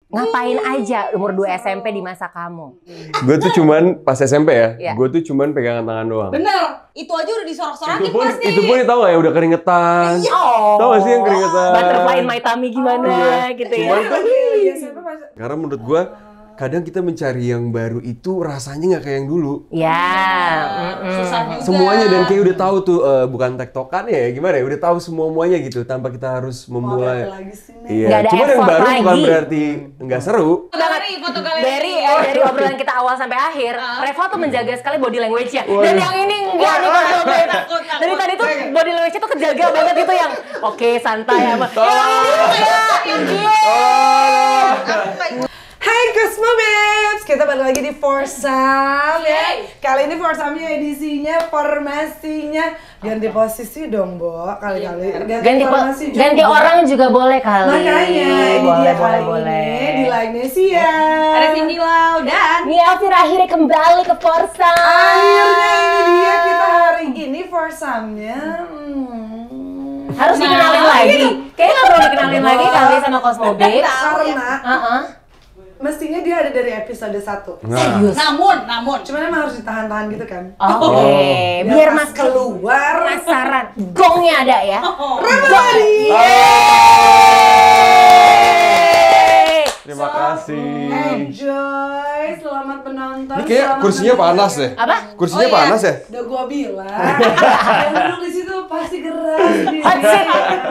Ngapain aja umur 2 SMP di masa kamu? Gue tuh cuman pas SMP ya, Iya. gue tuh cuman pegangan tangan doang. Bener, itu aja udah disorak-sorakin pasti. Itu pun tau gak ya udah keringetan. Tau gak sih yang keringetan? Butterfly in my tummy gimana gitu ya. Cuman kan, karena menurut gue kadang kita mencari yang baru itu rasanya nggak kayak yang dulu. Ya. Susah juga. Semuanya dan kayak udah tahu tuh bukan tektokan ya gimana ya, udah tahu semuanya gitu tanpa kita harus memulai. Iya. Nggak ada Cuma yang effort baru bukan lagi. berarti nggak seru. Foto galeri. Dari obrolan kita awal sampai akhir, Reva tuh menjaga sekali body language-nya. Dan yang ini enggak nih Mas Obet. Dari tadi tuh body language-nya tuh kejaga banget itu yang oke santai apa. Yang ini kayak Hai Cosmo Babes, kita balik lagi di Forsam ya. Kali ini Forsamnya edisinya, formasinya ganti posisi dong, Bo. Kali-kali formasi juga. ganti orang juga boleh kali. Makanya ini boleh, dia kali boleh. ini di Lagnesia. Ada Cindy Lau dan Nia Alfir akhirnya kembali ke Forsam. Akhirnya ini dia kita hari ini Forsamnya. Harus dikenalin lagi. Kayaknya nggak perlu dikenalin lagi kali sama Cosmo Babes. Karena mestinya dia ada dari episode 1. Serius. namun Cuman emang harus ditahan-tahan gitu kan. Oke, biar pas Mas keluar penasaran. Gongnya ada ya. Ramadi. Terima kasih. Enjoy, selamat menonton. Ini kayak selamat kursinya mendengar. panas deh. Apa? Kursinya panas ya? Udah gua bilang, yang duduk di situ pasti gerak. Hot seat,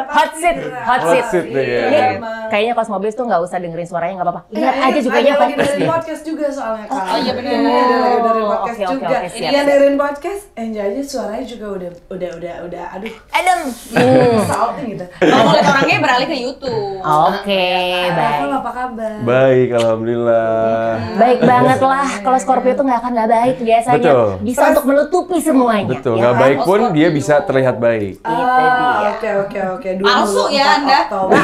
hot seat, hot Hot seat. seat nih ya. Ini kayaknya Cosmo Babes tuh nggak usah dengerin suaranya nggak apa-apa. Lihat aja juga ada lagi fokus dengerin deh. podcast juga soalnya kan. Oh, iya bener. Ada lagi dengerin podcast Oke, juga. siap, Yang siap. dengerin podcast, enjoy aja suaranya juga udah aduh. Adam. Salting gitu. kalau lihat orangnya beralih ke YouTube. Oke, baik. Rafael apa kabar? Baik, alhamdulillah. Baik banget lah. Kalau Scorpio tuh nggak akan nggak baik biasanya. Betul. Bisa untuk menutupi semuanya. Betul, ya nggak kan? baik pun dia bisa terlihat baik. Itu dia. Oke. Palsu ya 24 Anda. Oktober.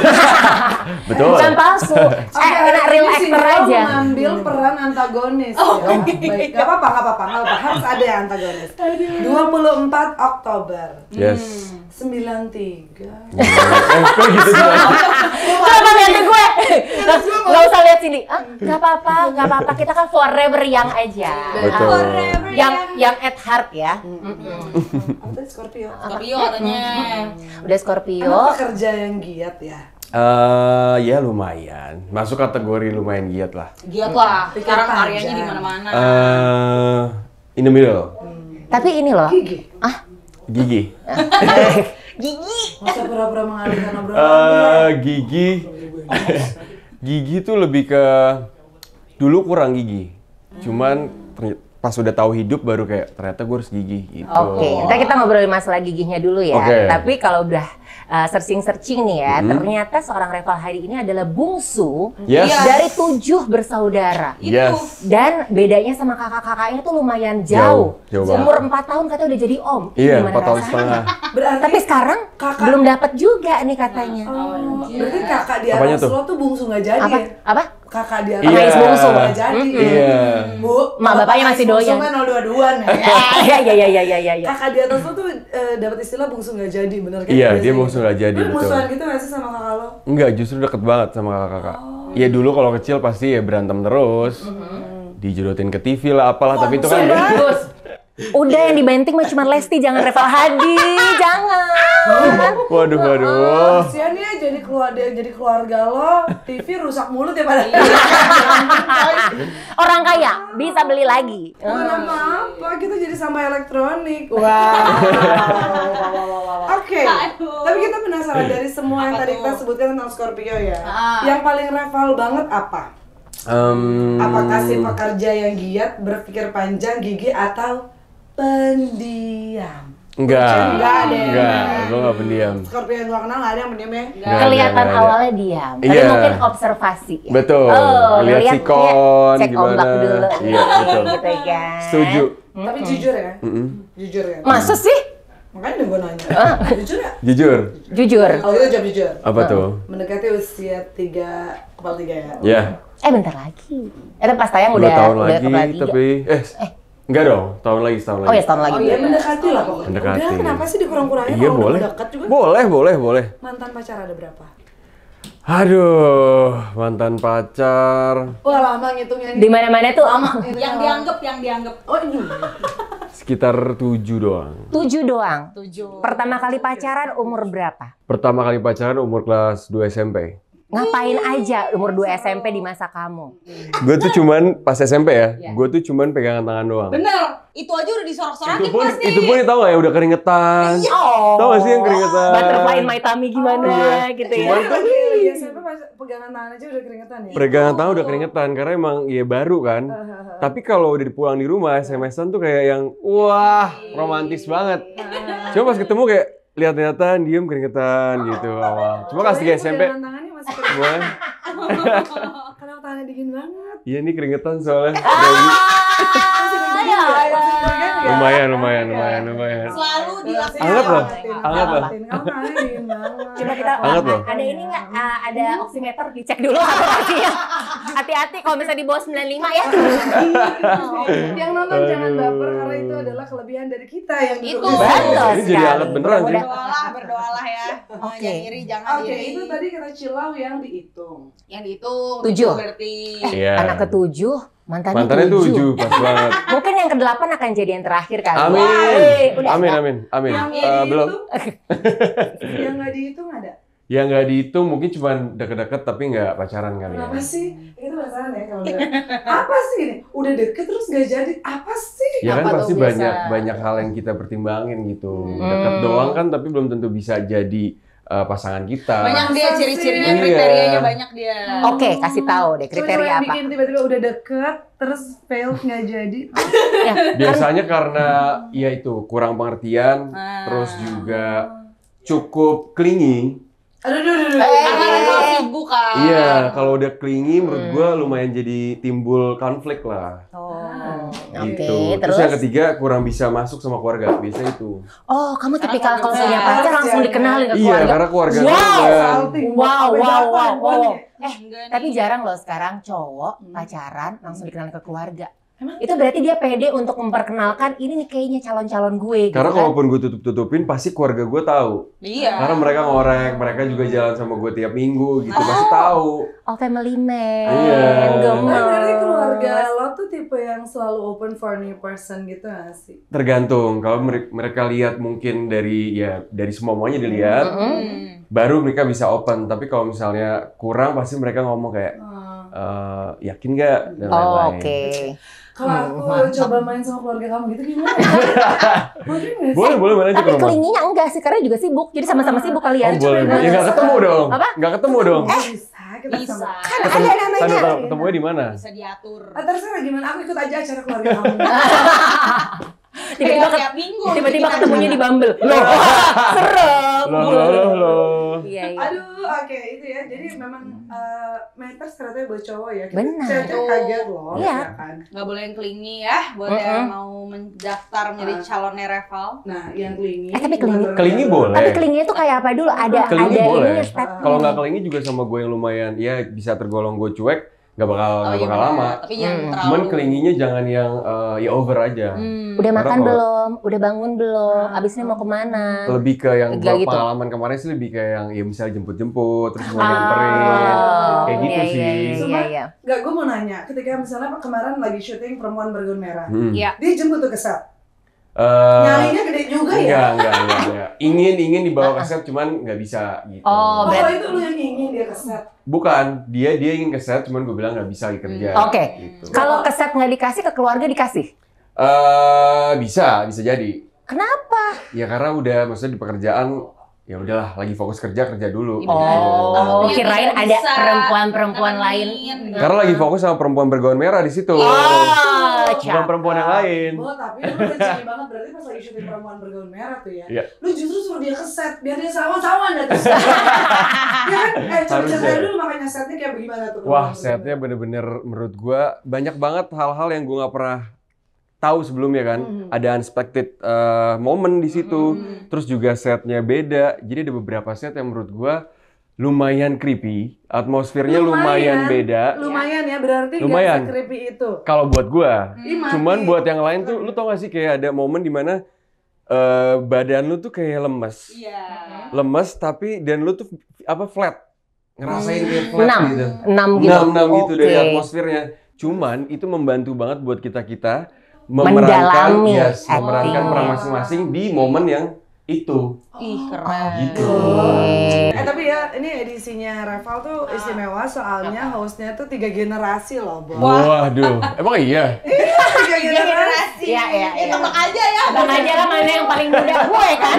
Betul. Bukan palsu. Enak real Ini actor Cindy aja. mengambil peran antagonis. Baik, nggak apa-apa. Harus ada yang antagonis. 24 Oktober. Yes. 93. Kok gitu sih? Kenapa liatin gue? Nggak usah lihat sini. Ah, nggak apa-apa. Kita kan forever young aja. Betul. Yang at heart ya. Apa tadi Scorpio? Scorpio katanya. Udah Scorpio. Emang pekerja yang giat ya? Ya lumayan. Masuk kategori lumayan giat lah. Giat lah. Pikir Sekarang panjang. karyanya di mana-mana. In the middle. Tapi ini loh. Gigi. Gigi. Masa pura-pura mengalihkan obrolan? Gigi. Gigi tuh lebih ke dulu kurang gigi. Cuman pas udah tahu hidup baru kayak ternyata gue harus gigi gitu. Oke, ntar kita ngobrolin masalah giginya dulu ya. Oke. Tapi kalau udah searching nih ya, ternyata seorang Reval Hadi ini adalah bungsu Yes. dari 7 bersaudara. Yes. Dan bedanya sama kakak-kakaknya tuh lumayan jauh. Jauh banget. Umur 4 tahun katanya udah jadi om. Iya, Gimana 4 tahun rasanya? setengah. Berarti Tapi sekarang kakak- belum dapat juga nih katanya. berarti kakak di Apanya atas tuh? lo tuh bungsu nggak jadi Apa? ya? Apa? Kakak di atas Iya. bungsu nggak jadi. Iya. Bu, Mak bapaknya masih doyan. Bungsu kan 02-an ya. Iya. Kakak di atas lo tuh dapat istilah bungsu nggak jadi, bener kan? Iya, Biasanya dia bungsu nggak jadi, Lu betul. musuhan gitu nggak sih sama kakak lo? Enggak, justru deket banget sama kakak-kakak. Ya dulu kalau kecil pasti ya berantem terus. Dijodotin ke TV lah apalah, tapi itu kan Bagus. Udah yang dibanting mah cuma Lesti, jangan Reval Hadi, jangan. waduh. Kasian ya jadi keluarga lo, TV rusak mulut ya pada. Orang kaya bisa beli lagi. Bukan apa-apa, kita jadi sama elektronik. Wow. Oke, tapi kita penasaran dari semua yang tadi kita sebutkan tentang Scorpio ya. Yang paling Reval banget apa? Apakah si pekerja yang giat, berpikir panjang, gigi, atau pendiam? Enggak, deh. gue nggak pendiam. Scorpio yang gua kenal nggak ada yang pendiam ya? Kelihatan nggak ada. awalnya diam, tapi Iya. mungkin observasi. Ya? Betul, lihat ngeliat sikon cek gimana. ombak dulu. Iya, betul. Gitu kan. Setuju. Tapi jujur ya? Jujur ya? Masa sih? Makanya gue nanya. Jujur ya? Jujur. Jujur. Oh itu jawab jujur. Apa tuh? Mendekati usia 3, kepala 3 ya? Ya, Bentar lagi. Itu pas tayang 2 udah tahun udah lagi, kepala 3. tapi enggak dong, tahun lagi. Oh ya setahun lagi. Oh iya mendekati lah pokoknya. Mendekati. Udah kenapa sih dikurang-kurangin Iya kalau udah boleh. dekat juga? Boleh. Mantan pacar ada berapa? Aduh, mantan pacar. Wah lama ngitungnya. Di mana-mana tuh Yang dianggap. Oh ini. Sekitar 7 doang. 7 doang. 7. Pertama kali pacaran umur berapa? Pertama kali pacaran umur kelas 2 SMP. Ngapain aja umur 2 SMP di masa kamu? Gue tuh cuman pas SMP ya, gue tuh cuman pegangan tangan doang. Bener, itu aja udah disorak-sorakin pasti. Itu pun tau gak ya udah keringetan. Oh. Tau gak sih yang keringetan? Butterfly in my tummy gimana gitu ya. Cuman tuh Iya, sampai pegangan tangan aja udah keringetan ya. pegangan tangan udah keringetan karena emang ya baru kan. Tapi kalau udah pulang di rumah SMS-an tuh kayak yang wah romantis banget. Cuma pas ketemu kayak lihat-lihatan diem keringetan gitu awal. Cuma kelas 3 SMP. Pegangan tangannya masih keringetan. Gua, Karena tangannya dingin banget. iya nih keringetan soalnya. Iya. Lumayan. Selalu dilakukan. Hangat loh. Hangat loh. Kamu tangannya dingin banget. Coba kita Hangat loh. ada ini nggak? Ada oximeter dicek dulu saturasinya. Hati-hati kalau misalnya di bawah 95 ya. Yang nonton jangan baper karena itu adalah kelebihan dari kita yang Itu. Betul Ini jadi hangat sekali. beneran sih. Berdoalah ya. Oke. Jangan iri, jangan Oke, iri. itu tadi kata Cilau yang dihitung. Yang dihitung 7. berarti. Iya. Anak ke-7, mantannya Mantannya 7. 7, pas banget. Mungkin yang ke-8 akan jadi yang terakhir kali. Amin. Udah. Amin. Yang Belum. Yang nggak dihitung ada. Yang nggak dihitung mungkin cuma deket-deket tapi nggak pacaran kali ya. Kenapa sih? Itu penasaran ya kalau udah. Apa sih ini? Udah deket terus nggak jadi. Apa sih? Ya kan Apa pasti tuh biasa? banyak hal yang kita pertimbangin gitu. Deket doang kan tapi belum tentu bisa jadi pasangan kita. Banyak dia ciri-cirinya, Iya. kriterianya banyak dia. Oke, kasih tahu deh Coba kriteria yang apa. bikin tiba-tiba udah deket terus fail nggak jadi. Ya, Biasanya karena ya itu kurang pengertian, terus juga cukup clingy. Aduh. Karena lu sibuk kan. Iya, kalau udah clingy menurut gua lumayan jadi timbul konflik lah. Oh, Gitu. oke. Terus yang ketiga kurang bisa masuk sama keluarga, biasa itu. Oh, kamu tipikal kalau keluarga punya besar. pacar langsung dikenalin ke Iya, keluarga. karena keluarganya Wow. udah Wow. Enggak Tapi nih. jarang loh sekarang cowok pacaran langsung dikenalin ke keluarga. Itu berarti dia pede untuk memperkenalkan ini nih kayaknya calon-calon gue gitu karena kan. kalaupun gue tutup-tutupin pasti keluarga gue tahu. Iya. Karena mereka ngorek, mereka juga jalan sama gue tiap minggu gitu, pasti tahu. Oh, family man. Iya. Gemes. Berarti keluarga lo tuh tipe yang selalu open for new person gitu nggak sih? Tergantung kalau mereka lihat mungkin dari semuanya dilihat, baru mereka bisa open. Tapi kalau misalnya kurang pasti mereka ngomong kayak yakin nggak dan Oh, lain-lain. oke. Kalau aku coba main sama keluarga kamu gitu gimana? Boleh main aja ke Tapi rumah. kelinginya enggak sih, karena juga sibuk. Jadi sama-sama sibuk Oh kalian. boleh. Ya nggak ketemu dong. Apa? Nggak ketemu dong. Bisa, kita Bisa. sama. Ada namanya. Ketemunya di mana? Bisa diatur. Terserah gimana, aku ikut aja acara keluarga kamu. Tiba-tiba Tiap minggu. tiba-tiba bikin ketemunya acara. di Bumble. Loh, serem. Loh. Iya. Aduh, oke itu ya. Jadi memang matters ternyata buat cowok ya. Kita Benar. cewek kaget loh, Iya. ya kan. Nggak boleh yang clingy ya, buat yang mau mendaftar menjadi calonnya Reval. Nah, yang clingy. tapi clingy- Kelingi boleh. Tapi kelingnya itu kayak apa dulu? Ada Kelingi boleh. ininya stepnya. Kalau nggak kelingi juga sama gue yang lumayan, ya bisa tergolong gue cuek, nggak bakal iya bakal benar. lama. Tapi jangan terlalu. Cuman kelinginya jangan yang ya over aja. Udah Karena makan kalau- belum? Udah bangun belum? Abis ini mau kemana? Lebih ke yang Kayak gua gitu. pengalaman kemarin sih lebih kayak yang ya misalnya jemput-jemput terus mau nyamperin. Kayak gitu iya, sih. Iya. Enggak, gue mau nanya. Ketika misalnya kemarin lagi syuting Perempuan Bergaun Merah. Iya. Dia jemput tuh ke set. Eh, Nyalinya gede juga ya? enggak. Ingin dibawa ke set cuman nggak bisa gitu. Oh, Oh, kalau itu lu yang ingin dia ke set. Bukan, dia ingin ke set cuman gue bilang nggak bisa lagi kerja. Oke. Gitu. Kalau ke set nggak dikasih, ke keluarga dikasih? Bisa jadi. Kenapa? Ya karena udah maksudnya di pekerjaan ya udahlah lagi fokus kerja dulu. Iya. Oh, Tapi kirain tidak ada bisa perempuan-perempuan lain. nemenin. Karena lagi fokus sama Perempuan Bergaun Merah di situ. Oh, Bukan perempuan yang lain. Oh, tapi lu rezeki banget berarti pas lagi syuting Perempuan Bergaun Merah tuh ya. Iya. Lu justru suruh dia ke set biar dia sawan-sawan dah tuh. Ya kan? Coba Harusnya. ceritain dulu makanya setnya kayak bagaimana tuh. Wah, setnya bener-bener menurut gua banyak banget hal-hal yang gua nggak pernah tahu sebelumnya kan. Ada unexpected momen di situ. Terus juga setnya beda. Jadi ada beberapa set yang menurut gua lumayan creepy. Atmosfernya lumayan beda. Lumayan ya, berarti Lumayan. nggak se-creepy itu. Kalau buat gua. Ih, mati. Cuman buat yang lain tuh, lu tau gak sih kayak ada momen dimana badan lu tuh kayak lemes. Iya. Lemes tapi dan lu tuh flat. ngerasain kayak flat 6 gitu. 6 gitu. 6 gitu dari Oke. atmosfernya. Cuman itu membantu banget buat kita Mendalami memerankan peran acting. masing-masing di momen yang itu. Ih, keren. Gitu. Tapi ya ini edisinya Reval tuh istimewa soalnya hostnya tuh 3 generasi loh, Bo. Waduh, emang iya? 3 Generasi. Iya, iya, Ya, iya. tebak aja ya. Bang aja lah mana yang paling muda gue kan.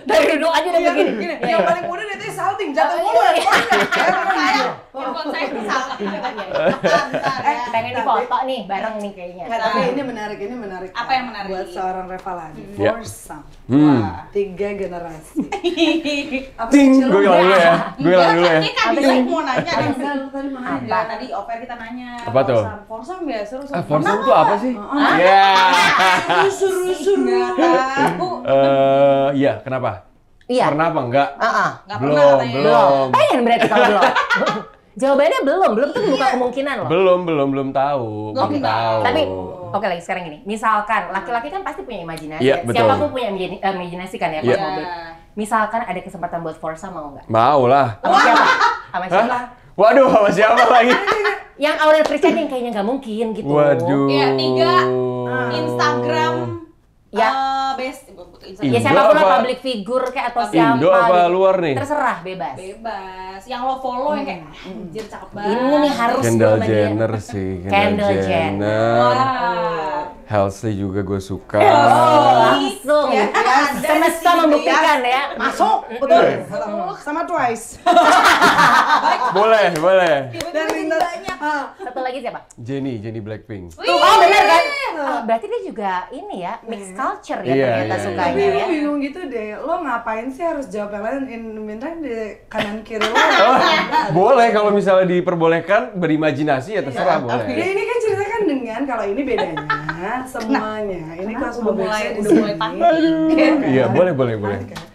Dari duduk aja udah begini. Gini, yang paling muda dia tuh salting, jatuh Oh, mulu. iya. Handphone saya salah. Pengen dipoto nih bareng nih kayaknya. Nggak, tapi ini menarik. Apa yang menarik? Buat seorang Revalani. Ya. Foursome. Hmm. 3 generasi. Apa Ting, kecil gue lu? hilang dulu ya. Gue hilang dulu ya. Ini kan bisa mau nanya deh. Tadi mau nanya. Enggak, tadi Oper kita nanya. Apa tuh? Foursome ya, seru. Foursome tuh apa sih? Iya. Nggak tahu. Iya, kenapa? Iya. Pernah apa enggak? Nggak pernah Belum, katanya. belum. Pengen berarti kalau belum. Jawabannya belum tuh membuka kemungkinan loh. Belum tahu. Belum tahu. Tapi oke lagi sekarang gini, misalkan laki-laki kan pasti punya imajinasi. Iya, betul. Siapapun punya imajinasi kan ya Iya. kalau mobil. Misalkan ada kesempatan buat foursome mau nggak? Mau lah. Sama siapa? Sama siapa? Hah? Waduh, sama siapa lagi? Yang Aurel Christian yang kayaknya nggak mungkin gitu. Waduh. Iya, 3 Instagram. Ya. Best. Indo Ya siapapun lah apa? public figure kayak atau siapa. Indo apa gitu. luar nih? Terserah bebas. Bebas. Yang lo follow yang kayak anjir cakep banget. Ini nih harus Kendall sama dia. Jenner sih. Kendall Jenner. Wah. Halsey juga gue suka. Langsung. Ya, Semesta membuktikan ya. Masuk, betul. Sama Twice. Boleh. Dan Linda Satu lagi siapa? Jenny Blackpink. Oh benar kan? Berarti dia juga ini ya mixed culture ya Iya, ternyata iya, sukanya Tapi ya. gue bingung gitu deh, lo ngapain sih harus jawab yang lain? In the meantime di kanan kiri lo. Boleh kalau misalnya diperbolehkan berimajinasi ya terserah Ya boleh. ini kan ceritakan dengan kalau ini bedanya semuanya. Ini kalau Udah mulai panik. Iya, boleh.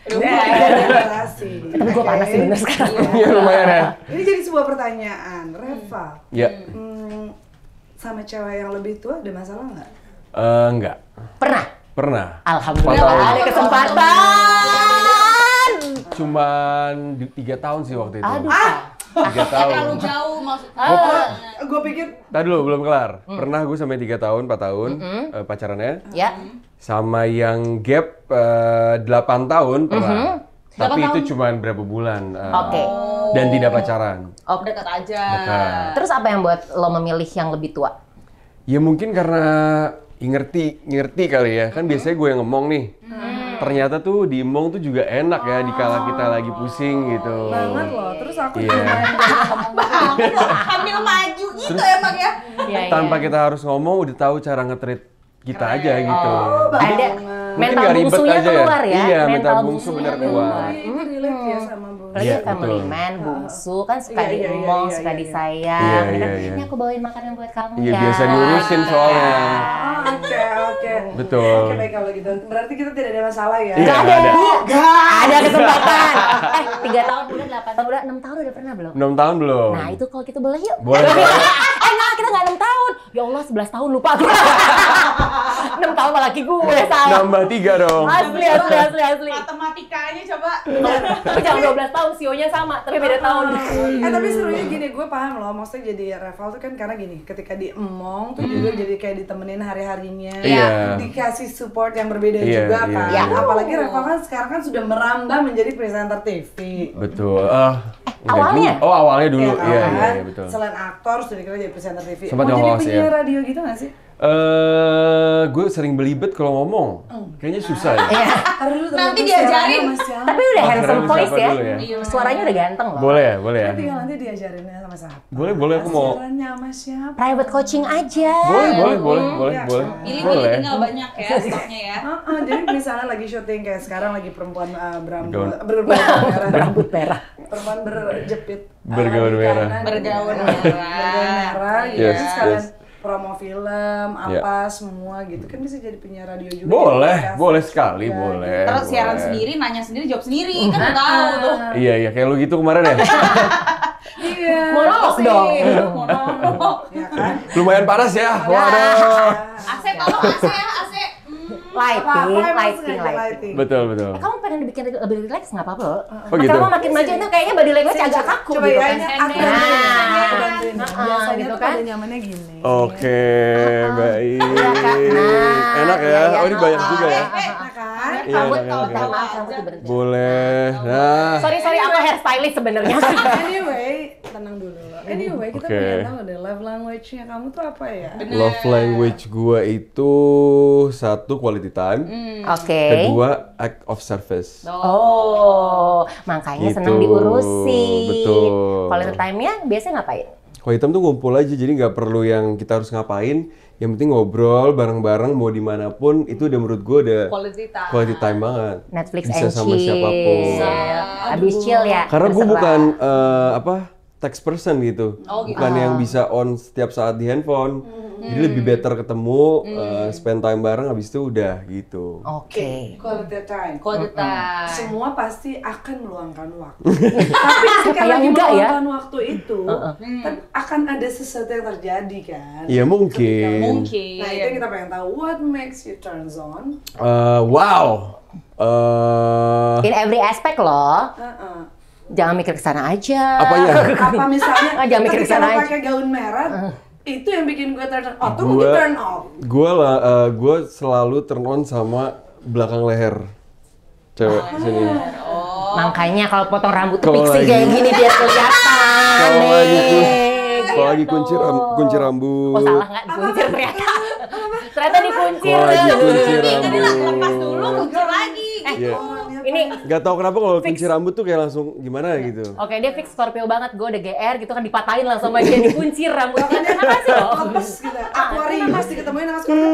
Generasi. Tapi gue panas sih bener sekarang. Iya lumayan ya. Ini jadi sebuah pertanyaan, Reva. Ya, Sama cewek yang lebih tua ada masalah nggak? enggak. Pernah. Alhamdulillah ada kesempatan. Cuman 3 tahun sih waktu itu. Aduh. 3 tahun. Terlalu jauh maksudnya. Gue pikir Tadi dulu belum kelar. Pernah gue sampai 3 tahun, 4 tahun pacarannya. Ya. Sama yang gap 8 tahun pernah. Tapi itu cuman berapa bulan. Oke. Dan tidak pacaran. Oh, dekat aja. Dekat. Terus apa yang buat lo memilih yang lebih tua? Ya mungkin karena ngerti kali ya. Kan biasanya gue yang ngomong nih. Ternyata tuh diemong tuh juga enak ya dikala kita lagi pusing gitu. banget loh. Terus aku Iya. Sambil maju gitu emang ya. Iya, Tanpa kita harus ngomong udah tabu cara nge-treat kita aja gitu. Ada Mungkin mental nggak ribet bungsunya aja keluar ya. Iya, mental bungsu bungsunya benar keluar. Ini relate ya sama Bu. Apalagi Iya, family betul. man, bungsu kan suka Iya, iya, diemong, iya, suka iya. disayang. Iya, Kan, iya, iya. Ini aku bawain makanan buat kamu Iya, ya. biasa diurusin soalnya. Oke. Betul. Oke, baik kalau gitu. Berarti kita tidak ada masalah ya? Iya, Gak ada. ada. Ada kesempatan. 3 tahun udah, 8 tahun udah, 6 tahun udah pernah belum? 6 tahun belum? Nah itu kalau gitu boleh yuk. Boleh. Enggak, kita nggak 6 tahun. Ya Allah 11 tahun lupa aku. 6 tahun malah laki gue salah. Nambah 3 dong. Asli. Matematikanya coba. Tapi jangan 12 tahun, sionya sama, tapi beda tahun. Tapi serunya gini, gue paham loh. Maksudnya jadi Reval tuh kan karena gini, ketika diemong tuh juga jadi kayak ditemenin hari-harinya. Iya. Dikasih support yang berbeda Iya, juga iya. kan. Iya. Apalagi Reval kan sekarang kan sudah merambah menjadi presenter TV. Betul. Enggak awalnya? juga. Oh, awalnya dulu. Iya Iya, kan? iya, betul. Selain aktor, sudah kira jadi presenter TV. Sempat Mau jadi nge-host, penyiar ya. radio gitu gak sih? Gue sering belibet kalau ngomong. Kayaknya susah ya. Iya. Nanti diajarin. Tapi udah handsome Siapa voice ya. dulu ya? Suaranya udah ganteng loh. Boleh ya, boleh ya. Tinggal nanti diajarinnya sama siapa? Boleh aku mau. Siarannya sama siapa? Private coaching aja. Boleh. Iya. Pilih-pilih tinggal banyak ya stoknya ya. Jadi misalnya lagi syuting kayak sekarang lagi perempuan Gaun. Rambut merah. perempuan berjepit Bergaun di merah. kanan, Bergaun bergaun merah. merah gitu. Yes, Terus kalian yes. promo film apa semua gitu kan bisa jadi penyiar radio juga. Boleh, Podcast. boleh sekali, Iya, boleh. Terus siaran boleh. sendiri, nanya sendiri, jawab sendiri, kan nggak tahu tuh. Iya, kayak lu gitu kemarin ya. Iya. Monolog Sih, dong. monolog. Ya kan? Lumayan panas ya. Waduh. AC tolong AC ya, AC. lighting. Betul. Kamu pengen dibikin lebih relax nggak apa-apa loh. Oh, gitu? Kamu makin maju itu kayaknya body language agak kaku Coba gitu ya, kan. biasanya gitu tuh kan. pada nyamannya gini. Oke, baik. Nah, Enak ya? Oh, ini banyak juga ya? Nah kan? Iya, Rambut enak, kalau enak. maaf rambut diberhenti. Boleh. Nah, Sorry aku hairstylist sebenarnya. Anyway, tenang dulu. Anyway, kita Oke. pengen tahu deh love language-nya kamu tuh apa ya? love language gua itu satu quality time, Oke. kedua act of service. Oh, makanya Gitu. senang diurusi. Betul. Quality time-nya biasanya ngapain? Quality time tuh ngumpul aja, jadi nggak perlu yang kita harus ngapain. Yang penting ngobrol bareng-bareng mau dimanapun, itu udah menurut gua udah quality time banget. Netflix Bisa and sama chill. siapapun. Habis chill ya. Karena gue terserah. bukan text person gitu, bukan yang bisa on setiap saat di handphone. Jadi lebih better ketemu, spend time bareng, habis itu udah gitu. Oke. Quality time. Quality time. Semua pasti akan meluangkan waktu. Tapi ketika Yang lagi enggak ya? meluangkan waktu itu, kan akan ada sesuatu yang terjadi kan? Iya mungkin. Mungkin. Nah itu yang kita pengen tahu. What makes you turns on? Wow. In every aspect loh. Jangan mikir ke sana aja. Apanya? Apa misalnya Jangan mikir ketika kesana lo aja. pakai gaun merah, itu yang bikin gue turn on. Atau mungkin turn off. Gue selalu turn on sama belakang leher cewek sini. Makanya kalau potong rambut tuh Kalau pixie lagi- kayak gini biar kelihatan. Kalau lagi kunci rambut. Oh salah nggak dikuncir ternyata. Ternyata dikuncir. Kalau lagi kunci Tadi lepas rambut. dulu, muncul lagi. Iya. Ini Gak tau kenapa kalau kunci rambut tuh kayak langsung gimana gitu. oke dia fix Scorpio banget, gue udah GR gitu kan dipatahin langsung sama dia dikuncir rambutnya. Kenapa sih lo? Lepas gitu. Aquarium pasti ketemuin sama Scorpio.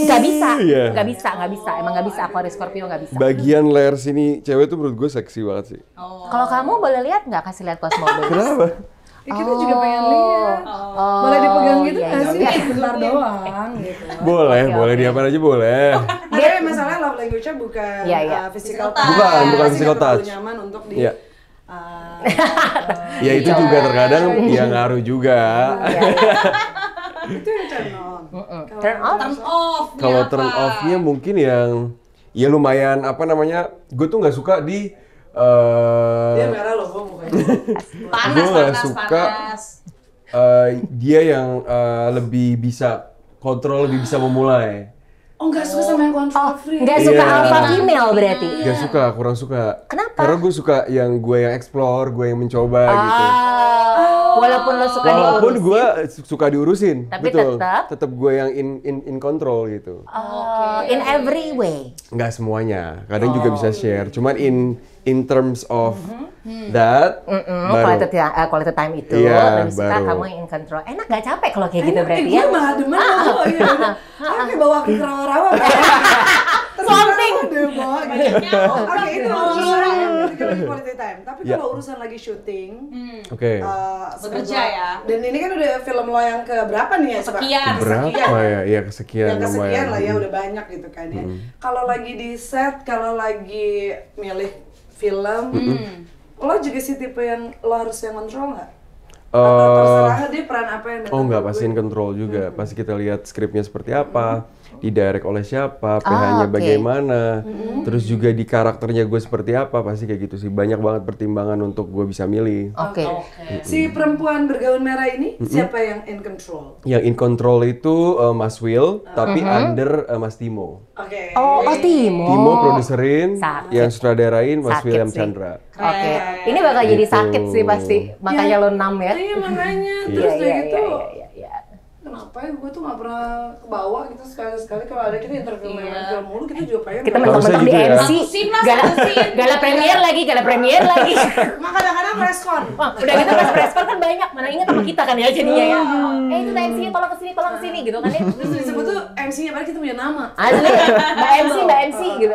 Gak bisa, Iya. gak bisa, emang gak bisa Aquarius Scorpio gak bisa. Bagian leher sini cewek tuh menurut gue seksi banget sih. Kalau kamu boleh lihat nggak kasih lihat Cosmo dulu? Kenapa? Ya, kita juga pengen lihat. Oh, Boleh dipegang gitu iya, nggak sih? iya. Bentar doang gitu. Boleh, Oke, boleh oke. diapain aja boleh. Tapi masalahnya love language-nya bukan Iya, iya. physical touch. Bukan Pasti physical nggak terlalu touch. nyaman untuk di Iya. uh, Ya itu juga terkadang ya ngaruh juga. itu yang turn on. Turn off. Turn off. Kalau turn off-nya mungkin yang ya lumayan apa namanya, gue tuh nggak suka di Dia merah loh, gue mukanya. Gue nggak suka dia yang lebih bisa kontrol, lebih bisa memulai. Oh nggak suka sama yang control free. Nggak suka Iya. alpha female berarti. Gak suka, kurang suka. Kenapa? Karena gue suka yang gue yang explore, gue yang mencoba gitu. Walaupun lo suka Walaupun diurusin. gue suka diurusin, Tapi betul. tetap? Tetap gue yang in control gitu. In every way. Nggak semuanya, kadang juga bisa share. Cuman in terms of that, baru. Quality time itu Iya, lebih suka baru. kamu yang in control. Enak gak capek kalau kayak gitu berarti gue ya? malah demen loh. Iya, udah. Kayak bawa ke rawa-rawa. Something. Udah bawa gitu. Oke, itu urusan lagi quality time. Tapi Ya. kalau urusan lagi syuting, Oke. Bekerja ya. Dan ini kan udah film lo yang ke berapa nih ya? Coba? Sekian. Berapa ya? Iya kesekian Yang kesekian lumayan. lah ya, udah banyak gitu kan ya. Kalau lagi di set, kalau lagi milih film, lo juga sih tipe yang lo harus yang kontrol nggak? Atau terserah dia peran apa yang datang Oh enggak, ke pasti gue? in control juga. Pasti kita lihat skripnya seperti apa, didirect oleh siapa, PH-nya oke. bagaimana, terus juga di karakternya gue seperti apa, pasti kayak gitu sih. Banyak banget pertimbangan untuk gue bisa milih. Oke. Si perempuan bergaun merah ini siapa yang in control? Yang in control itu Mas Will, tapi under Mas Timo. Oke. Oh, Timo. Timo produserin, Sakit. yang sutradarain Mas Sakit William sih. Chandra. Oke. Ini bakal jadi Gitu. sakit sih pasti. Makanya lo 6 ya. Iya makanya, Iya, terus udah iya, gitu. iya, iya. Kenapa ya gue tuh gak pernah ke bawah gitu sekali-sekali kalau ada kita interview main film mulu kita juga pengen. Kita ke Harusnya mentok-mentok di gitu ya. MC. Satu scene lah, Gala, satu scene. gala premier lagi, gala premier lagi. bawah. Kadang-kadang preskon. Wah, udah gitu pas preskon kan banyak. Mana ingat sama kita kan ya jadinya ya. Itu MC-nya tolong kesini gitu kan ya. Terus disebut tuh MC-nya padahal kita punya nama. Asli, Mbak MC gitu.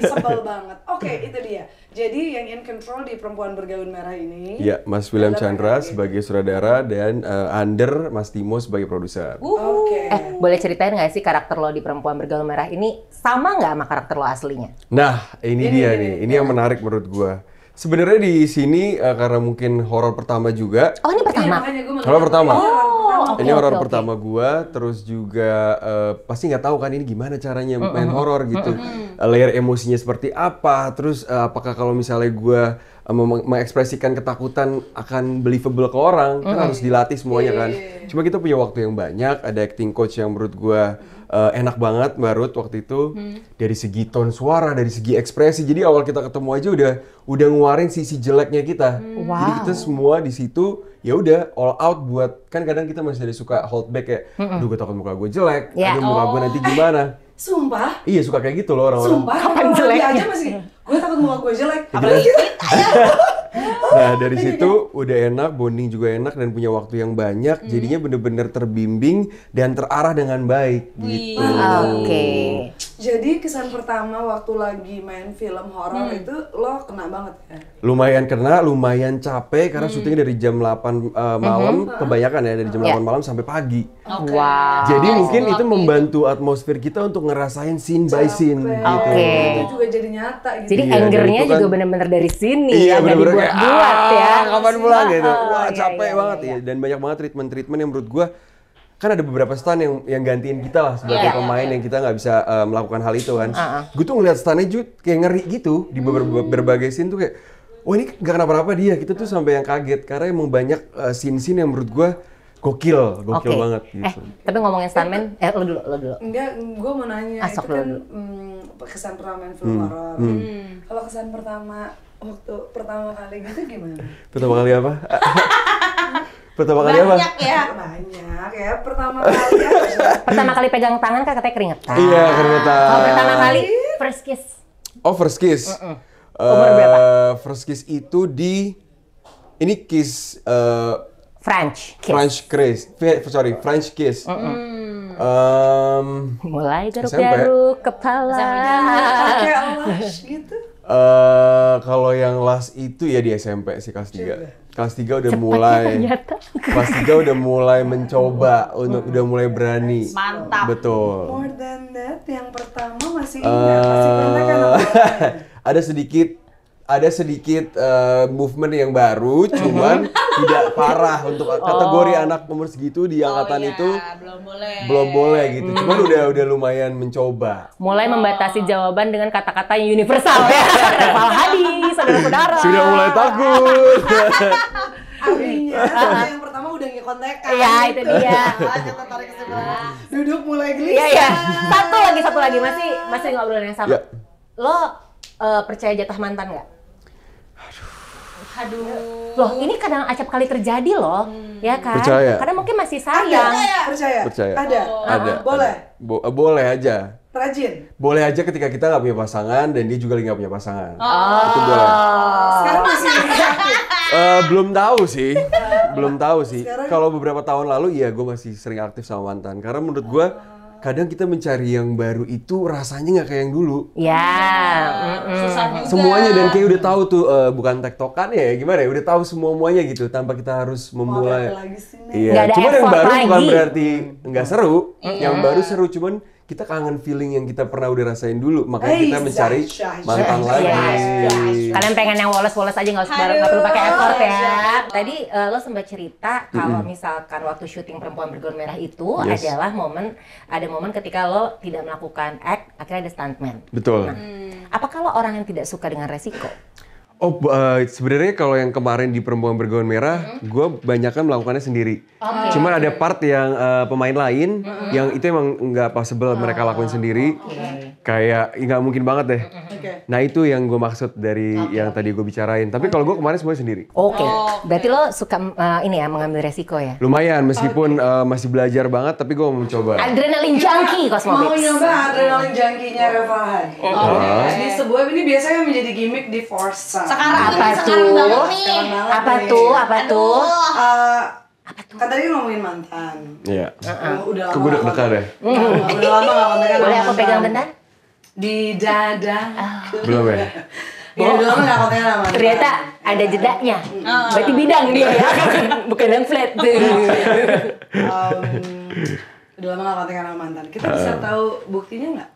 Sebel banget. Oke, itu dia. Jadi yang in control di perempuan bergaun merah ini. Ya, Mas William adalah Chandra kayak gitu. sebagai sutradara dan under Mas Timo sebagai produser. Oke. Boleh ceritain nggak sih karakter lo di perempuan bergaul merah ini sama nggak sama karakter lo aslinya? Nah, ini dia nih. Ini yang menarik menurut gua. Sebenarnya di sini karena mungkin horor pertama juga. Oh ini Iya, pertama. makanya gue Horor pertama. Ini horor pertama gua, terus juga pasti nggak tahu kan ini gimana caranya main horor gitu. Layer emosinya seperti apa, terus apakah kalau misalnya gua mengekspresikan ketakutan akan believable ke orang, kan harus dilatih semuanya kan. Cuma kita punya waktu yang banyak, ada acting coach yang menurut gua enak banget Mbak Ruth waktu itu. Dari segi tone suara, dari segi ekspresi. Jadi awal kita ketemu aja udah ngeluarin sisi jeleknya kita. Jadi kita semua di situ ya udah all out buat, kan kadang kita masih ada suka hold back kayak aduh gue takut muka gue jelek, aduh muka gue nanti gimana. Sumpah? Iya suka kayak gitu loh orang-orang. Sumpah? Kapan jeleknya? Aja masih, gue takut muka gue jelek. Apalagi Nah dari situ udah enak, bonding juga enak dan punya waktu yang banyak, jadinya bener-bener terbimbing dan terarah dengan baik gitu. Oke. Jadi kesan pertama waktu lagi main film horor itu lo kena banget ya? Lumayan kena, lumayan capek karena syutingnya dari jam 8 malam, kebanyakan ya dari jam 8 malam sampai pagi. Wow. Jadi mungkin itu membantu atmosfer kita untuk ngerasain scene by scene gitu. Itu juga jadi nyata gitu. Jadi Iya, angernya dan itu kan- juga bener-bener dari sini Iya ya, nggak bener-bener kayak dibuat-buat ya. kapan pulang gitu. Wah iya, capek iya, banget ya. Dan banyak banget treatment yang menurut gua kan ada beberapa stan yang gantiin kita lah sebagai pemain yang kita nggak bisa melakukan hal itu kan. Gue tuh ngeliat stannya Jud kayak ngeri gitu di berbagai scene tuh kayak wah ini nggak kenapa-napa dia. Kita tuh sampai yang kaget karena emang banyak scene-scene yang menurut gua gokil banget gitu. Tapi ngomongin stuntman, lo dulu. Enggak, gue mau nanya, itu Sok kan dulu. kesan pertama main film horor. Kalau kesan pertama waktu pertama kali gitu gimana? Pertama kali apa? Pertama kali apa? Banyak ya. Banyak ya, pertama kali ya. Pertama kali pegang tangan kan katanya keringetan. Iya keringetan. Kalau pertama kali first kiss. Oh first kiss. Umur berapa? First kiss itu di ini kiss French kiss. French kiss. Mulai SMP. garuk-garuk kepala. Kayak Allah gitu. Kalau yang last itu ya di SMP sih kelas 3. Kelas 3 udah mulai. Kelas 3 udah mulai mencoba untuk udah mulai berani. Mantap. Betul. More than that, yang pertama masih ingat, masih kontekan apa? Ada sedikit movement yang baru, cuman tidak parah untuk kategori anak umur segitu di angkatan itu belum boleh gitu. Cuman udah lumayan mencoba. Mulai membatasi jawaban dengan kata-kata yang universal ya. Reval Hadi, saudara-saudara. Sudah mulai takut. Artinya, yang pertama udah ngekontekan. Iya, itu dia. Kita tarik ke sebelah. Duduk mulai gelisah. Iya, iya. Satu lagi masih ngobrolin yang sama. Ya. Lo percaya jatah mantan nggak? Aduh. Loh, ini kadang acap kali terjadi loh, ya kan? Percaya. Karena mungkin masih sayang. Percaya? Percaya. Ada? Boleh. Boleh aja. Rajin? Boleh aja ketika kita nggak punya pasangan dan dia juga lagi nggak punya pasangan. Itu boleh. Sekarang masih aktif? Belum tahu sih. Kalau beberapa tahun lalu ya gue masih sering aktif sama mantan. Karena menurut gue kadang kita mencari yang baru itu rasanya nggak kayak yang dulu. Ya. Susah juga. Semuanya dan kayak udah tahu tuh bukan tektokan ya gimana ya udah tahu semuanya gitu tanpa kita harus memulai. Lagi sih, Nek. Iya. Nggak ada Cuman yang effort baru bukan lagi. berarti nggak seru. Yang baru seru cuman kita kangen feeling yang kita pernah udah rasain dulu. Makanya kita mencari mantan lagi. Kalian pengen yang woles-woles aja nggak perlu pakai effort ya. Tadi lo sempat cerita kalau misalkan waktu syuting Perempuan Bergaun Merah itu adalah ada momen ketika lo tidak melakukan act, akhirnya ada stuntman. Betul. Apakah lo orang yang tidak suka dengan resiko? Oh, sebenarnya kalau yang kemarin di Perempuan Bergaun Merah, gue banyakan melakukannya sendiri. Cuman ada part yang pemain lain yang itu emang nggak possible mereka lakuin sendiri. Kayak nggak mungkin banget deh. Nah itu yang gue maksud dari yang tadi gue bicarain. Tapi kalau gue kemarin semuanya sendiri. Oke. Berarti lo suka ini ya mengambil resiko ya? Lumayan meskipun masih belajar banget, tapi gue mau mencoba. Adrenalin junkie Mau Cosmobits. nyoba adrenalin junkie-nya Reval Hadi. Di sebuah ini biasanya menjadi gimmick di Forza. Sekarang Apa sekarang tuh? banget nih. Apa tuh? Kan tadi ngomongin mantan. Iya. Udah Gue udah dekat deh. Udah lama gak kontekan. Boleh aku pegang bentar? Di dada. Belum ya? Ya udah lama gak kontekan sama mantan. Ternyata ada jedanya. Berarti bidang dia ya. Bukan yang flat. Udah lama gak kontekan sama mantan. Kita bisa tahu buktinya nggak?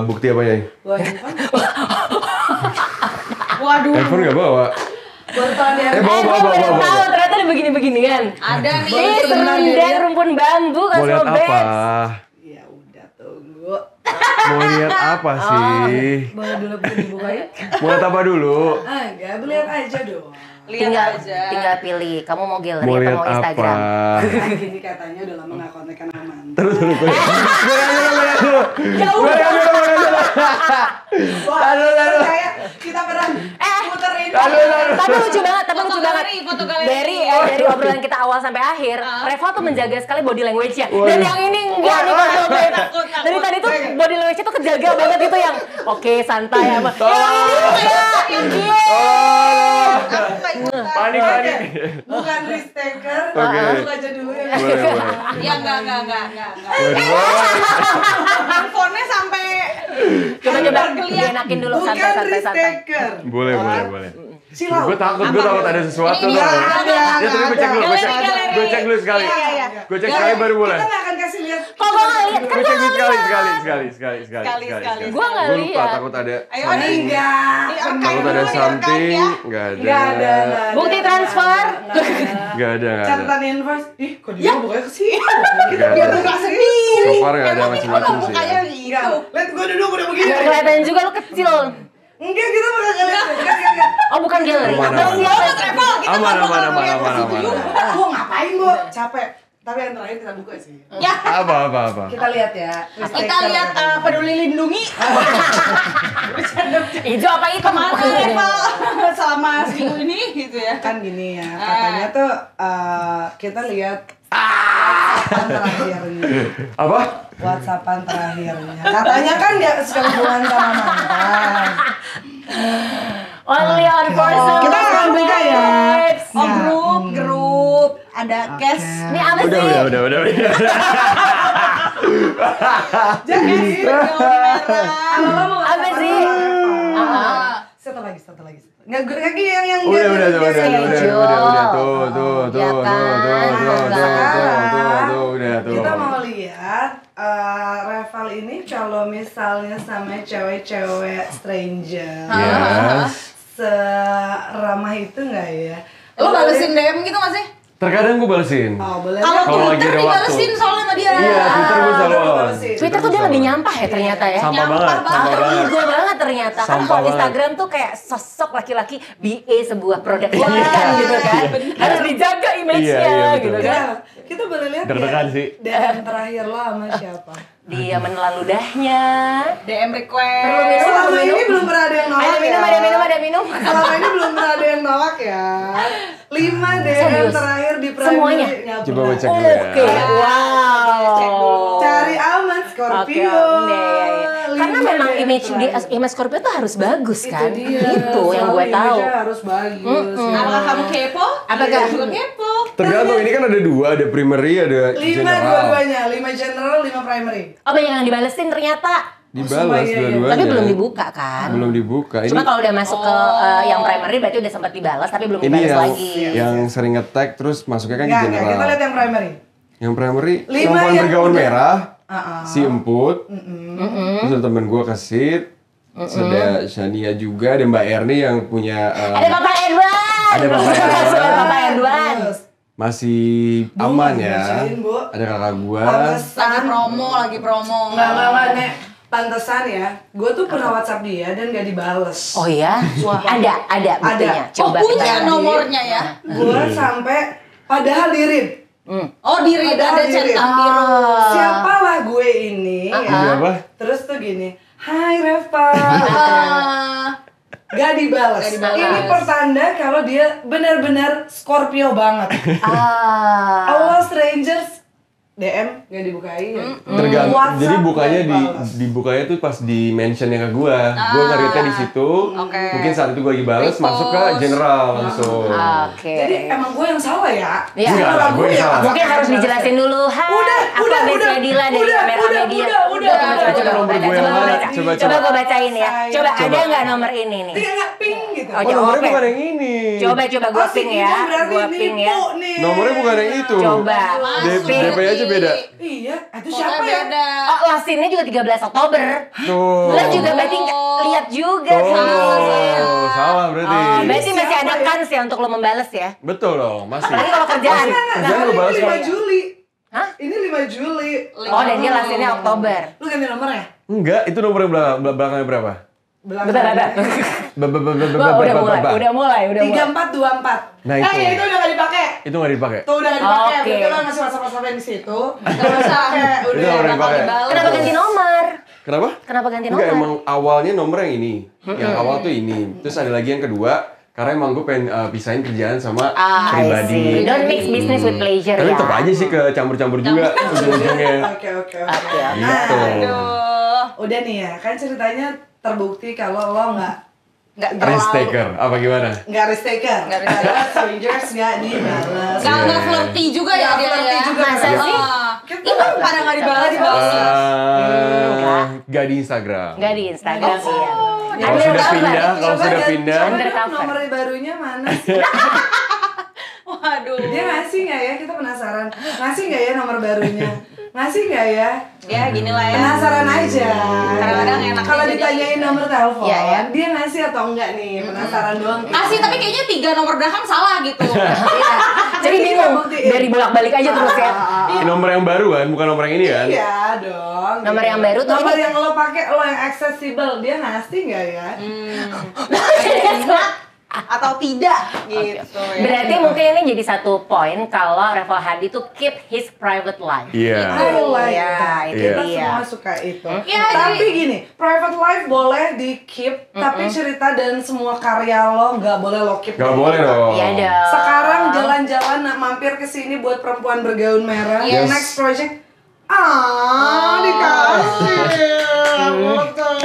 Bukti apa ya? Bawa handphone? Waduh. Handphone nggak bawa. Wortelan yang gue baru tahu ternyata ada begini-beginian. Ada nih. Ini serundeng rumpun bambu Mau lihat Cosmo apa? Babes. Ya udah tunggu. Mau lihat apa sih? Boleh dulu dibukain? Mau lihat apa dulu? Enggak, lihat aja dong. Lihat aja. Tinggal pilih. Kamu mau gallery Mau atau lihat mau apa? Instagram? Ini katanya udah lama nggak kontekan sama mantan. Terus. Gue lihat dulu. Taruh. Kayak kita pernah muterin. Tapi lucu banget, Foto galeri. Dari obrolan kita awal sampai akhir, Reva tuh menjaga sekali body language-nya. Dan yang ini enggak nih Cosmo Babes. Dari tadi tuh body language-nya tuh kejaga banget gitu yang oke santai sama. Yang ini enggak, yang dia. Panik. Bukan risk taker. Oke. Buka aja dulu ya. Boleh. Ya enggak. Waduh. Handphonenya sampai Coba dienakin dulu Bukan santai. risk taker. Boleh. Silau. Gue takut ada sesuatu Ini tuh. ada. Ya tapi gue cek dulu, Galeri. gue cek dulu sekali. Iya. Gue cek sekali baru boleh. Kita nggak akan kasih lihat. Kok gue nggak lihat? Kan Gue cek gue dulu nggak sekali. Sekali. Gua nggak Gue lupa lihat. takut ada Ayo, something. Enggak. Takut ada something. Nggak ada. Bukti transfer. Nggak ada. Catatan invoice. Ih, kok dia bukanya ke sini? Nggak biar ada. buka sendiri. So far nggak ada Emang macam-macam kita sih. bukanya Enggak. gitu. Lihat gue duduk udah begini. Nggak kelihatan juga lu kecil. Enggak, kita bakal ngeliat. Enggak. Oh bukan gallery. Aman, Apa aman. sih? Kalau travel kita Aman. nggak bakal ngeliat ke situ juga. Gue ngapain gue? Capek. Tapi yang terakhir kita buka sih. Ya, Apa? Kita lihat ya. kita lihat Peduli Lindungi. Hijau apa hitam? Kemana Reval selama seminggu ini gitu ya. Kan gini ya, katanya tuh kita lihat WhatsAppan terakhirnya. Apa? WhatsAppan terakhirnya. Katanya kan dia hubungan sama mantan. Only on person. Kita akan buka ya. Oh grup, ada cash. Ini apa sih? Udah. Jadi, Apa sih? Satu lagi. Nggak yang Udah. Tuh, udah. Kita mau lihat Reval ini kalau misalnya sama cewek-cewek stranger, Yes. seramah itu nggak ya? Lo balesin DM gitu gak sih? Terkadang gue balesin. Oh, boleh. Kalau Kalau lagi Twitter ada waktu. dibalesin soalnya sama dia. Iya, Twitter gue selalu on. Twitter tuh dia lebih nyampah ya ternyata ya. Sampah Nyampah banget. banget. Ego banget ternyata. Kan Sampah kalau banget. Instagram tuh kayak sosok laki-laki BA sebuah produk wanita gitu kan. Harus dijaga image-nya Iya, betul. gitu kan. Nah, kita boleh lihat Deg-degan ya, sih. DM terakhir lo sama siapa? Dia menelan ludahnya. DM request. Perlu minum. Selama ini belum pernah ada yang nolak Ada minum, ya. ada minum. Selama ini belum pernah ada yang nolak ya. 5 DM Serius? terakhir di primary. Semuanya? nggak Coba pernah. gue cek dulu ya. Oke, wow. Cek dulu. Cari aman Oke, Scorpio. karena 5 memang DM image terakhir. image Scorpio tuh harus bagus kan. Itu dia. Itu yang gue Selalu tahu. image-nya harus bagus. Apakah kamu kepo? Apakah- Iya, juga kepo. Tergantung, ini kan ada 2, ada primary, ada 5 general. dua-duanya, 5 general, 5 primary. Oh banyak yang dibalesin ternyata. Dibalas iya. dua-duanya. Tapi belum dibuka kan. Belum dibuka. Ini Cuma kalau udah masuk ke yang primary berarti udah sempat dibalas tapi belum ini dibalas yang lagi. yang sering nge-tag terus masuknya kan ke Enggak, general. kita lihat yang primary. Yang primary, 5 perempuan yang bergaun udah. merah, si Emput, terus ada temen gue Kesit, terus ada Shania juga, ada Mbak Erni yang punya Ada Bapak Edwan. Ada Bapak Edwan. Ada Bapak Edwan. Terus, masih aman ya. bacain, Bu. Ada kakak gue. Lagi promo. Enggak, Nek. Pantesan ya, gue tuh pernah WhatsApp dia dan gak dibales. Oh iya? Ada buktinya. Oh Coba punya kita. nomornya ya? Gue sampai, padahal di-read. Oh diri Ada ada diri. centang biru. Siapalah gue ini Ini ya. apa? Terus tuh gini, hai Reva. Gak dibales. Gak dibales. Ini pertanda kalau dia benar-benar Scorpio banget. Allah strangers DM gak dibukain. Tergantung. WhatsApp Jadi bukanya gak balas. dibukanya tuh pas di mentionnya ke gue. Gue ngeliatnya di situ. Oke. Mungkin saat itu gue lagi bales, Repost. masuk ke general langsung. Oke. Jadi emang gue yang salah ya? Iya. Enggak lah, gue yang salah. Mungkin harus dijelasin dulu. Hai, Udah, aku Abes Medila dari Kamera Media. Coba nomor gue yang mana? Coba gue bacain ya. Coba ada nggak nomor ini nih? Nggak pink gitu. Oh, nomornya bukan yang ini. Coba gue ping ya. Gue ping ya. Nomornya bukan yang itu. Coba. DP aja beda. Iya, itu siapa ya? Oh, lasinnya juga 13 Oktober. Tuh. Lo juga berarti lihat juga sih. Oh, salah berarti. Oh, berarti masih ada kans ya untuk lo membales ya? Betul dong, masih. Apalagi kalau kerjaan. Kerjaan lo balas Ini 5 kok. Juli. Hah? Ini 5 Juli. Oh, dan dia lasinnya Oktober. Lu ganti nomor ya? Enggak, itu nomor yang belakangnya berapa? Udah mulai. 3424. Nah, itu. Itu udah gak dipakai. Itu nggak dipakai. Tuh udah gak dipakai. Oke. Berarti lo masih WhatsApp di situ. Gak usah. Itu Udah. nggak pernah dipakai. Kenapa ganti nomor? Kenapa? Kenapa ganti Enggak, nomor? emang awalnya nomor yang ini. Yang awal tuh ini. Terus ada lagi yang kedua, karena emang gue pengen pisahin kerjaan sama I see. pribadi. Don't mix business with pleasure Tapi ya. tetap aja sih ke campur-campur juga ujung-ujungnya. Oke. Gitu. Aduh. Udah nih ya, kan ceritanya terbukti kalau lo nggak Risk taker, apa gimana? nggak risk taker, strangers nggak dibales, Nggak flirty juga ya dia flirty ya. juga. Masa sih? Itu pada nggak dibalas. Gak di Instagram. Enggak di Instagram sih ya. Kalau sudah pindah, kalau sudah pindah. Undercover. Nomor barunya mana sih? Waduh. Dia ngasih nggak ya? Kita penasaran. Ngasih nggak ya nomor barunya? Ngasih nggak ya? Ya gini lah ya. Penasaran aja. Kadang-kadang enak Kalau jadi- ditanyain nomor telepon, Iya, iya. dia ngasih atau enggak nih? Penasaran doang. Kasih tapi kayaknya 3 nomor belakang salah gitu. Iya. Jadi bingung. Dari bolak-balik aja terus ya. Nomor yang baru kan, bukan nomor yang ini kan? Iya dong. Nomor yang baru tuh nomor ini- yang lo pakai, lo yang accessible, dia ngasih nggak ya? Atau tidak gitu ya. Berarti mungkin ini jadi satu poin kalau Reval Hadi tuh keep his private life. Iya. I like Iya, that. itu Kita dia. semua suka itu. Ya, Tapi jadi- gini, private life boleh di keep, tapi cerita dan semua karya lo nggak boleh lo keep. Gak boleh dong. Iya dong. Sekarang jalan-jalan mampir ke sini buat perempuan bergaun merah. Yes. Next project. Dikasih. Betul.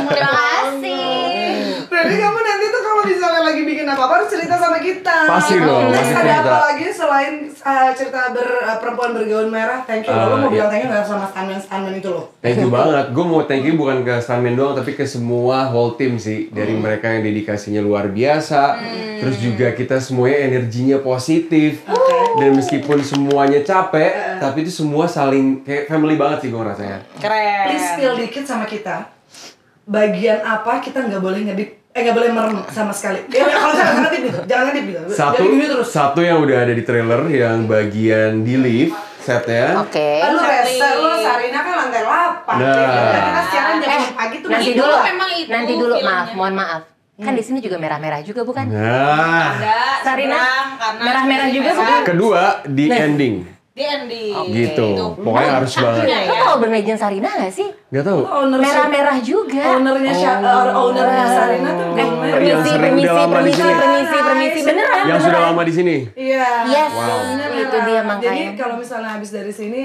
Terima kasih. Berarti kamu nanti tuh kalau misalnya lagi bikin apa-apa harus cerita sama kita. Pasti dong, Next pasti ada cerita. apa lagi selain cerita perempuan bergaun merah? Thank you. Lo mau Iya. bilang thank you nggak sama stuntman itu lo? Thank you banget. Gue mau thank you bukan ke stuntman doang, tapi ke semua whole team sih. Dari mereka yang dedikasinya luar biasa. Terus juga kita semuanya energinya positif. Dan meskipun semuanya capek, tapi itu semua saling kayak family banget sih gue rasanya. Keren. Please spill dikit sama kita. Bagian apa kita nggak boleh ngedip? Nggak boleh merem sama sekali. Ya kalau jangan ngedip gitu, jangan ngedip gitu. Satu, Jadi gini terus. satu yang udah ada di trailer yang bagian di lift setnya. Oke. Lalu rese lo Sarina kan lantai 8. Nah. Kita siaran jam pagi tuh Nanti Itu dulu. memang itu Nanti dulu, filmnya. mohon maaf. Kan di sini juga merah-merah juga bukan? Nah, Ada Sarina, seberang, kanan, merah-merah kiri, juga merah. bukan? kedua di ending. Di ending. Gitu. Pokoknya harus banget. Iya, Lo tau Urban Legend Sarina gak sih? Gak tau. Merah-merah juga. Ownernya ownernya Sarina tuh belum merah. yang sering udah lama di sini. Permisi. Beneran, Yang sudah beneran. lama di sini. Iya. Yes, Ownernya itu merah. dia makanya. Jadi kalau misalnya habis dari sini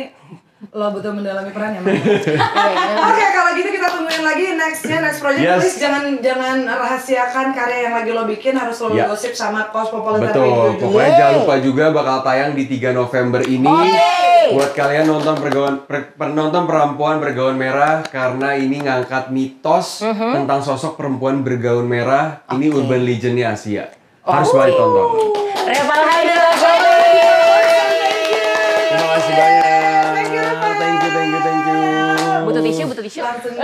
lo betul mendalami perannya. Iya, Oke, kalau gitu kita tungguin lagi next project. Yes. Please jangan rahasiakan karya yang lagi lo bikin, harus lo Ya. gosip sama Cosmopolitan Betul. Radio juga. Pokoknya jangan lupa juga bakal tayang di 3 November ini. Buat kalian nonton penonton perempuan bergaun merah, karena ini ngangkat mitos tentang sosok perempuan bergaun merah. Ini urban legendnya Asia. Harus banget tonton. Reval Hadi. Terima kasih banyak. Thank you. Butuh tisu. Langsung